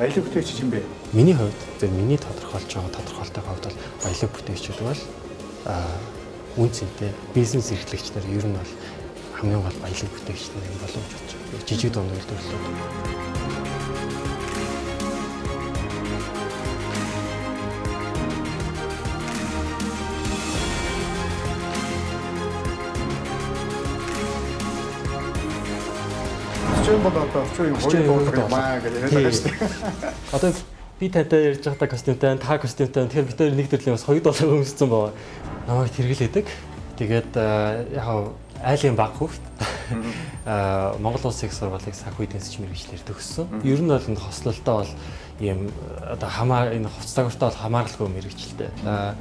Баялаг бүтээгч юм бэ? Миний хувьд зөв миний тодорхойлж байгаа тодорхойлттой хувьд бол баялаг бүтээгчид бол үн цэнтэй бизнес эрхлэгчнэр ер нь бол хамгийн гол баялаг бүтээгчнэр юм болов гэж бодож байна. Жижиг дунд үйлдвэрлэлүүд. Орчин бол маа гэж яриад байгаа шүү дээ. Одоо би тантай ярьж байхдаа костюмтай, та костюмтай. Тэгэхээр бид хоёр нэг төрлийн бас $2 өмссөн байгаа. Намайг тэргэлээдэг. Тэгээд яг айлын баг хөвт Монгол Улсын их сургуулийн санхүү эдийн засгийн мэргэжлэр төгссөн. Ер нь бол хослолтой бол ийм одоо энэ хувцас загвартай бол хамааралгүй мэргэжилтэй.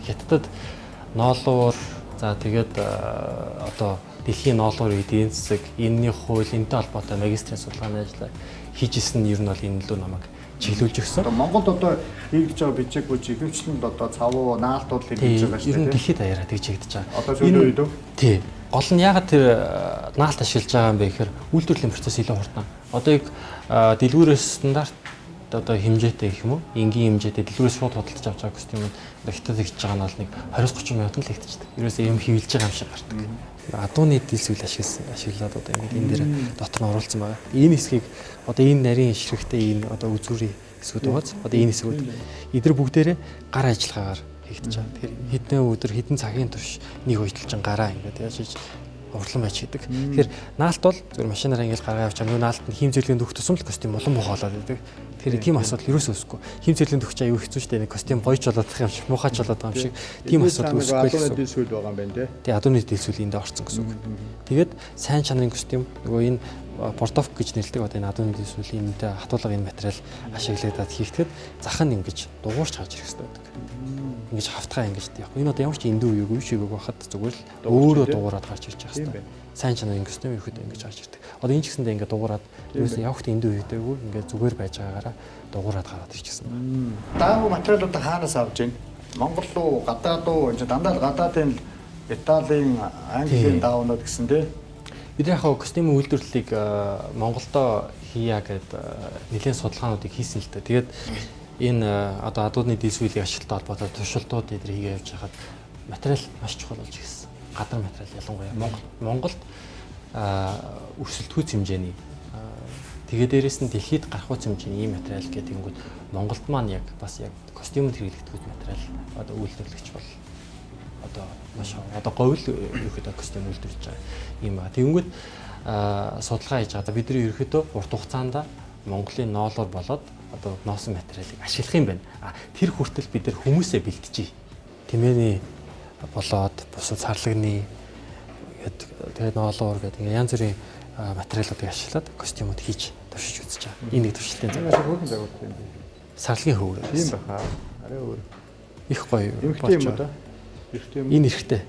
Хятадд ноолуур за тэгээд одоо дэлхийн ноолуурын эдийн засаг, энэний хууль, энэтэй холбоотой магистрийн судалгааны ажлаа хийжсэн нь ер нь бол энэ лөө намайг чиглүүлж өгсөн. Монголд одоо хийгдэж байгаа бичиг бүж ихэвчлэн одоо цавуу наалтууд хийж байгаа шүү дээ. Ер нь дэлхийд даяараа тэгж хийгдэж байгаа. Одоо сүүлийн үед үү? Тий. Гол нь ягаад тэр наалт ашиглаж байгаа юм бэ гэхээр үйлдвэрлэлийн процесс илүү хурдан. Одоо яг дэлгүүрээс стандарт одоо хэмжээтэй гэх юм уу? Энгийн хэмжээтэй дэлгүүрээс шууд худалдаж авч байгаа костюм одоо хятад хийж байгаа нь бол нэг 20-30 минутанд л хийгдэж байгаа. Ерөөсөө юм хөвлөж байгаа юм шиг гардаг. Адууны дэлсүүл ашиглаад одоо ингэ энэ дээр дотор нь оруулсан байгаа. Энэ хэсгийг одоо энэ нарийн ишрэхтэй энэ одоо үзүүрийн хэсгүүд байгааз одоо энэ хэсгүүд эдгээр бүгдээрээ гар ажиллагаагаар хийгдэж байгаа. Тэгэхээр хэдэн өдөр хэдэн цагийн турш нэг уйталчин гараа ингэ яаж хийж урлан байж хийдэг. Тэгэхээр наалт бол зөвхөн машинаараа ингэж гаргаа явж байгаа. Нүү наалт нь хим зөлийн дөх тусам л костюм улам бохоолоод байдаг. Тэгэхээр тийм асуудал юусоо үүсэхгүй. Хим зөлийн дөхч аюу хэцүү шүү дээ. Костюм гойч болоод байгаа юм шиг, муухайч болоод байгаа юм шиг. Тийм асуудал үүсэхгүй. Адууны дэлсүүл байгаа юм байна те. Тэгээ адууны дэлсүүл энд орсон гэсэн үг. Тэгээд сайн чанарын костюм нөгөө энэ портовк гэж нэрлэдэг одоо энэ адууны дэлсүүлийн энэтэй хатуулга энэ материал ашиглагдаад хийгдэхэд зах нь ингэж дугуурч харж ирэх хэрэгтэй байдаг. Ингэж хавтгаа ингэж яг энэ одоо ямар ч эндүү үеиг үе шигээг байхад зүгээр л өөрөө дугуураад гарч ирж байгаа хэрэгтэй. Сайн чанарын костюм ихэд ингэж гарч ирдэг. Одоо энэ ч гэсэндээ ингэ дугуураад ерөөсөө явахт эндүү үедээгүй ингэ зүгээр байж байгаагаараа дугуураад гараад ирчихсэн. Даавуу материалуудаа хаанаас авж ийн? Монгол руу, гадаад руу энэ дандаа гадаадын Италийн, Английн даавнууд гэсэн тий. Бид яг костюмын үйлдвэрлэлийг Монголдо хийя гэд нэлээд судалгаануудыг хийсэн л дээ. Тэгээд энэ одоо адууны дэлсүүлийг ашигладаг холбоотой туршилтууд эдгээр хийгээ явж байхад материал маш чухал болж ирсэн. Гадар материал ялангуяа Монголд өрсөлдөхүйц хэмжээний тэгээ дээрэс нь дэлхийд гарахуйц хэмжээний ийм материал гэдэг нь Монголд маань яг бас яг костюмд хэрэглэгдэх материал одоо үйлдвэрлэгч бол одоо маш одоо говьл ерөөхдөө костюм үйлдвэрлэж байгаа юм ба. Тэгэнгүүт судалгаа хийж байгаа. Бидний ерөөхдөө урт хугацаанд Монголын ноолоор болоод одоо ноосон материалыг ашиглах юм байна. Тэр хүртэл бид нар хүмүүсээ бэлтжиж тэмээний болоод бусад сарлагны тэгээд ноолоор гэдэг янз бүрийн материалуудыг ашиглаад костюмууд хийж туршиж үзэж байгаа. Энэ нэг туршилтын цаг. Хөөрхөн загвартай юм байна. Сарлагын хөвөр. Тийм баха. Арай өөр. Их гоё. Эмхтэй юм уу та? Эрхтэй юм. Энэ эрхтэй.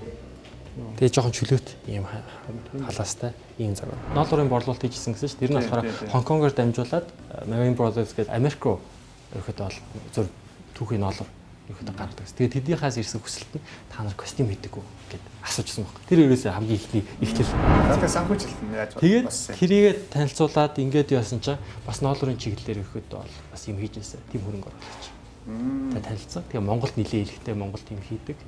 Тэгээ жоохон чөлөөт ийм халаастай ийм загвар. Ноолуурын борлуулалт хийжсэн гэсэн чинь тэр нь болохоор Хонконгоор дамжуулаад Marine Brothers гэдэг Америк руу ерөөхдөө бол зөв түүхийн ноолуур ерөөхдөө гаргадаг. Тэгээ тэднийхээс ирсэн хүсэлт нь та нар костюм хийдэггүй гэд асуужсан байна. Тэр ерөөсөө хамгийн ихний ихтэл. За санхүүжилт нь яаж тэгээд тэрийгэ танилцуулаад ингээд яасан чинь бас ноолуурын чиглэлээр ерөөхдөө бол бас юм хийжсэн. Тим хөрөнгө оруулагч. Тэгээд танилцсан. Тэгээ Монголд нэлээд ирэхтэй Монгол тийм хийдэг.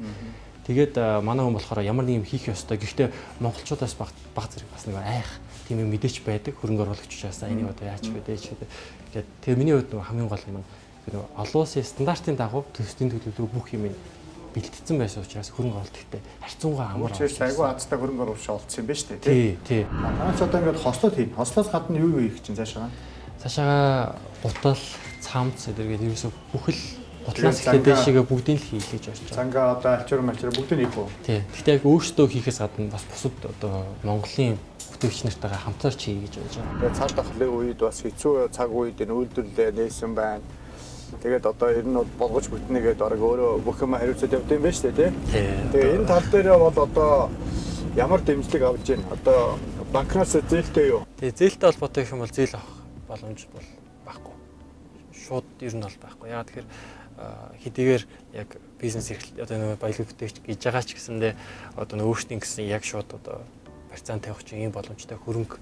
Тэгээд манай хүн болохоор ямар нэг юм хийх ёстой. Гэхдээ монголчуудаас баг зэрэг бас нэг айх тийм юм мэдээч байдаг. Хөрөнгө оруулагч учраас энийг одоо яаж мэдээж гэдэг. Тэгээ миний хувьд хамгийн гол юм нь олон улсын стандартын дагуу төсвийн төлөвлөгөө бүх юм бэлтгэсэн байсан учраас хөрөнгө оруулалттай харьцангуй амар. Учраас айгүй азтай хөрөнгө оруулагч олдсон юм байна шүү дээ. Тий. Танаач одоо ингээд хослоод хийн. Хослоос гадна юу хийх чинь цаашаа? Цаашаа гутал, цамц эдэргээд ерөөсөө бүхэл гутлаас ихтэй дэшигээ бүгдийг л хийх гэж болж байгаа. Зангаа одоо альчуур мальчуур бүгдийг хийх үү? Тий. Гэхдээ яг өөрсдөө хийхээс гадна бас бусад одоо Монголын бүтээгч нартайгаа хамтарч хийе гэж байж байгаа. Тэгээд цар тахлын үед бас хэцүү цаг үед энэ үйлдвэрлэлээ нээсэн байна. Тэгээд одоо ер нь болгож бүтнээгээд орог өөрөө бүх юм хариуцаад явд юм байна шүү дээ тий. Тэгээд энэ тал дээр бол одоо ямар дэмжлэг авч байна? Одоо банкнаас зээлтэй юу? Тэгээд зээлтэй холбоотой гэх юм бол зээл авах боломж бол байхгүй. Шууд ер нь бол байхгүй. Яагаад тэгэхээр хэдийгээр яг бизнес эрхлэл одоо нэг баялаг бүтээгч гэж байгаа ч гэсэндээ одоо өөрсдийн гэсэн яг шууд одоо процент тавих чинь ийм боломжтой хөрөнгө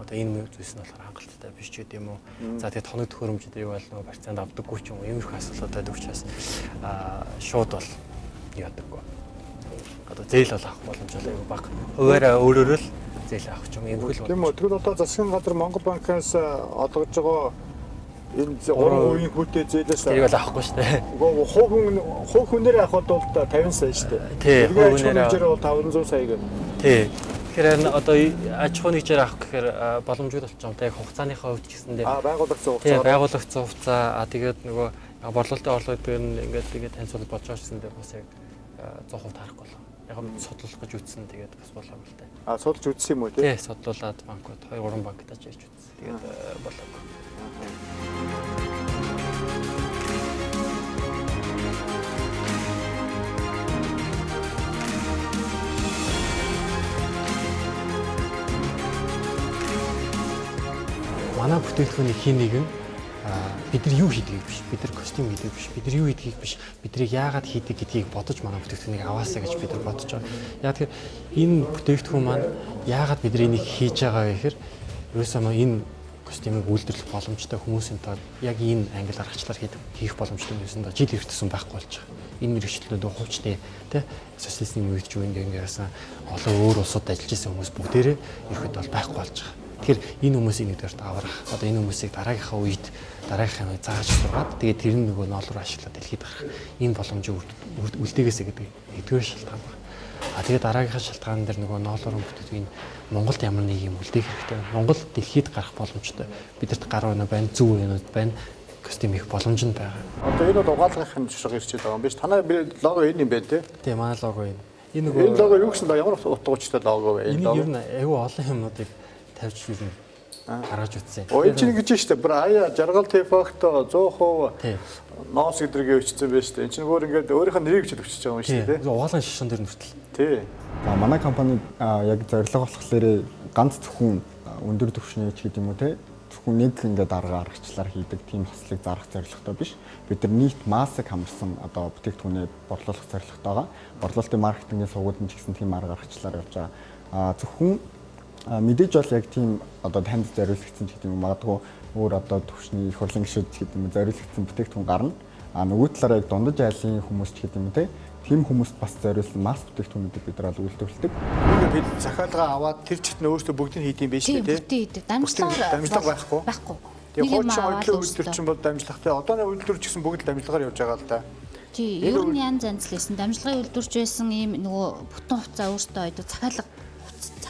Одоо энэ зүйлс нь болохоор хангалттай биш ч гэдэм үү. За тэгээд тоног төхөөрөмжүүд юу бол нөгөө процент авдаггүй ч юм уу. Иймэрхүү асуудалтай төгчөөс шууд бол ядаггүй. Одоо зээл бол авах боломжтой айгүй бага. Хуваараа өөрөөр л зээл авах ч юм ийм хөл. Тийм үү. Тэгвэл одоо засгийн газар Монгол банкаас олгож байгаа энэ 3% хүүтэй зээлээс тэрийг бол авахгүй шүү дээ. Хуу хүнээр авах бол 50 сая шүү дээ. Тий, хуу хүнээр бол 500 сая гэнэ. Тий. Тэгэхээр одоо аж ахуйн нэгжээр авах гэхээр боломжгүй болчихсон. Яг хугацааныхаа хувьд ч гэсэндээ байгуулагдсан хугацаа. Тий, байгуулагдсан хугацаа. Тэгээд нөгөө борлуулалтын орлого дээр нь ингээд танилцуулж бодож байгаа гэсэндээ бас яг 100% таарахгүй болоо. Яг судлах гэж үтсэн тэгээд бас болоо л дээ. Судалж үзсэн юм уу тий? Тий, судлуулад банкуд 2-3 банкд ажиж үзсэн. Тэгээд болоогүй. Манай бүтээгдэхүүний хин нэгэн бид нар юу хийдгийг биш, бид нар костюм хийдэг биш, бид нар юу хийдгийг биш, биднийг яагаад хийдэг гэдгийг бодож манай бүтээгдэхүүнийг аваасаа гэж бид нар бодож байгаа. Яг тэгэхээр энэ бүтээгдэхүүн маань яагаад бид нар энийг хийж байгаа вэ гэхээр ерөөсөө энэ костюмыг үйлдвэрлэх боломжтой хүмүүсийн тоо яг энэ англи аргачлаар хийх боломжтой байсан доо жил хэрэгтэйсэн байхгүй болж байгаа. Энэ мэргэжлүүд хуучтай тий социализмын үед ч үеийн яасан олон өөр улсуудад ажиллаж байсан хүмүүс бүгдээрээ ихэд бол байхгүй болж байгаа. Тэгэхээр энэ хүмүүсийг нэгдүгээр аврах. Одоо энэ хүмүүсийг дараагийнхаа үед дараагийнхаа зааж сургаад тэгээд тэр нь нөгөө ноолоор ашиглаад дэлхийд гарах. Энэ боломжийг үлдээгээсэ гэдэг нэгдүгээр шалтгаан байна. Тэгээд дараагийнхаа шалтгаан дээр нөгөө ноолоор бүтээгдэхүүн Монголд ямар нэг юм үлдээх хэрэгтэй. Монгол дэлхийд гарах боломжтой. Бидэрт гар өнө байна, зүв өнөд байна. Костюм их боломж нь байгаа. Одоо энэ бол угаалгын шугал ирчээд байгаа юм биш. Танай лого энэ юм байна тий? Тийм, манай лого энэ. Энэ нөгөө лого юу гэсэн ямар утгуучтай лого вэ? Энэ ер нь айгүй олон юмнуудыг тавьж ирнэ. Гаргаж утсан. Энэ чинь ингэж штэ. Бүр аяа жаргал тефакто 100% ноос гэдрийг өчсөн байж штэ. Энэ чинь бүр ингээд өөрийнх нь нэрийг өчөж байгаа юм штэ тий? Угаалгын шишин дээр нүртэл. Тий. Манай компани яг зорилго болохоор ганц зөвхөн өндөр түвшний ч гэдэг юм уу те зөвхөн нэг ингээд арга аргачлаар хийдэг тийм хослыг зарах зорилготой биш. Бид нар нийт массыг хамарсан одоо бүтээгдэхүүнээ борлуулах зорилготойгоо борлуулалтын маркетингийн сувгууд нь ч гэсэн тийм арга аргачлаар явж байгаа. Зөвхөн мэдээж бол яг тийм одоо танд зориулагдсан ч гэдэг юм магадгүй өөр одоо түвшний их хурлын гишүүд ч гэдэг юм зориулагдсан бүтээгдэхүүн гарна. Нөгөө талаараа яг дундаж айлын хүмүүс ч гэдэг юм те тийм хүмүүст бас зориулсан масс бүтээгдэхүүнүүдийг бид нар үйлдвэрлэдэг. Бид захиалга аваад тэр чигт нь өөрсдөө бүгдийг хийдэм байж тээ. Тийм, хийдэг. Дамжлага байхгүй. Байхгүй. Тэгээ хуучин үйлдвэрчин бол дамжлагтай. Одооны үйлдвэрч гэсэн бүгд дамжлагаар явж байгаа л да. Тий, ер нь янз янз л байсан. Дамжлагын үйлдвэрч байсан ийм нөгөө бүтэн хугацаа өөртөө ойд захиалга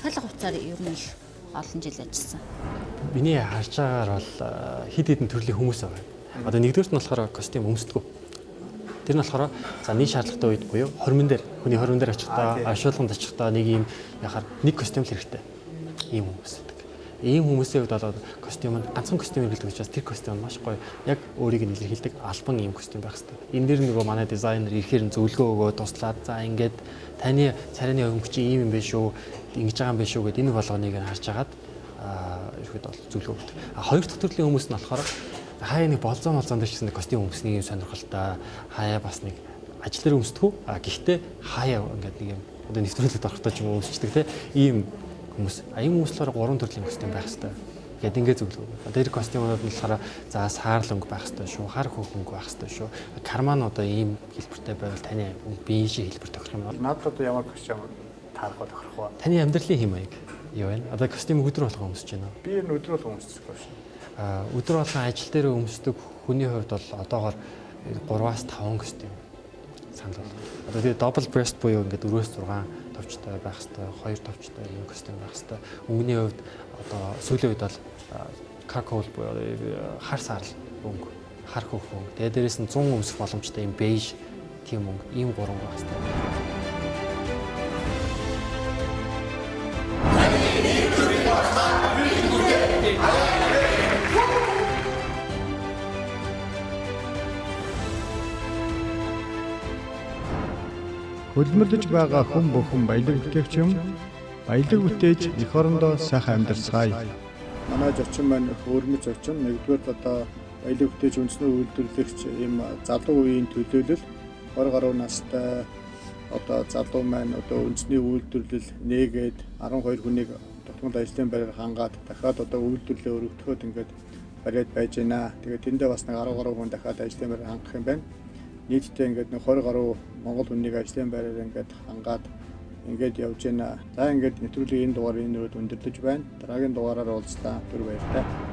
хугацаар ер нь их олон жил ажилласан. Миний харж байгаагаар бол хэд хэдэн төрлийн хүмүүс байгаа. Одоо нэгдүгээрт нь болохоор костюм өмсдөггүй. Тэр нь болохоор за нийт шаардлагатай үед буюу хормон дээр хүний хормон дээр очихдаа ашуулганд очихдаа нэг юм яхаар нэг костюм л хэрэгтэй. Ийм хүмүүс байдаг. Ийм хүмүүсийн хувьд бол костюм нь ганцхан костюм хэрэглэдэг учраас тэр костюм нь маш гоё яг өөрийг нь илэрхийлдэг албан ийм костюм байх хэрэгтэй. Энэ дэр нөгөө манай дизайнер ирэхээр нь зөвлөгөө өгөө туслаад за ингээд таны царайны өнгөч ийм юм биш үү ингэж байгаа юм биш үү гэд энэ болгоныг нь харж агаад ирэхэд бол зөвлөгөө өгдөг. Хоёр дахь төрлийн хүмүүс нь болохоор хаяа нэг болзон дээр ч гэсэн костюм өмсний юм сонирхолтой хаяа бас нэг ажил дээр өмсдөг. Гэхдээ хаяа ингээд нэг юм одоо нэвтрүүлэгт орохтой ч юм уу өмсчдэг те ийм хүмүүс. Ийм хүмүүс болохоор 3 төрлийн костюм байх хэрэгтэй. Гэт ингээд зөвлөгөө. Тэр костюмууд нь болохоор за саарл өнгө байх хэрэгтэй шүү, хар хөөх өнгө байх хэрэгтэй шүү. Карман одоо ийм хэлбэртэй байвал таны биеийн шиг хэлбэр тохирох юм бол надад одоо ямар костюм таарах тохирох вэ? Таны амьдралын хэм маяг юу вэ? Одоо костюм өдөр болгон өмсөж байна уу? Би энэ өдөр болгон өмсөж байна шүү. Өдөр болгон ажил дээр өмсдөг хүний хувьд бол одоогоор 3-аас 5 костюм санал байна. Одоо тэгээ double breast буюу ингээд 4-6 товчтой байх хэвээр 2 товчтой юм костюм байх хэвээр. Өнгөний хувьд одоо сүүлийн үед бол какаол буюу хар саарл өнгө, хар хөөх өнгө. Тэгээ дээрээс нь 100 өмсөх боломжтой юм бейж тийм өнгө, ийм 3 байх хэвээр. Хөлмөрлөж байгаа хүн бүхэн баялаг бүтээгч юм. Баялаг бүтээж эх орондоо сайхан амьдарцгаая. Манай зочин маань хөрмөж зочин нэгдүгээр одоо баялаг бүтээж үндэснээ үйлдвэрлэгч ийм залуу үеийн төлөөлөл 20 гаруй настай одоо залуу маань одоо үндэсний үйлдвэрлэл нээгээд 12 хүнийг тогтмол ажлын байраар хангаад дахиад одоо үйлдвэрлэлээ өргөдөхөд ингээд бариад байж байна. Тэгээд тэндээ бас нэг 10 гаруй хүн дахиад ажлын байраар хангах юм байна. Нийтдээ ингээд нэг 20 гаруй монгол хүнийг ажлын байраар ингээд хангаад ингээд явж байна. За ингээд нэвтрүүлгийн энэ дугаар энэ өрөөд өндөрлөж байна. Дараагийн дугаараар уулзлаа. Түр баярлалаа.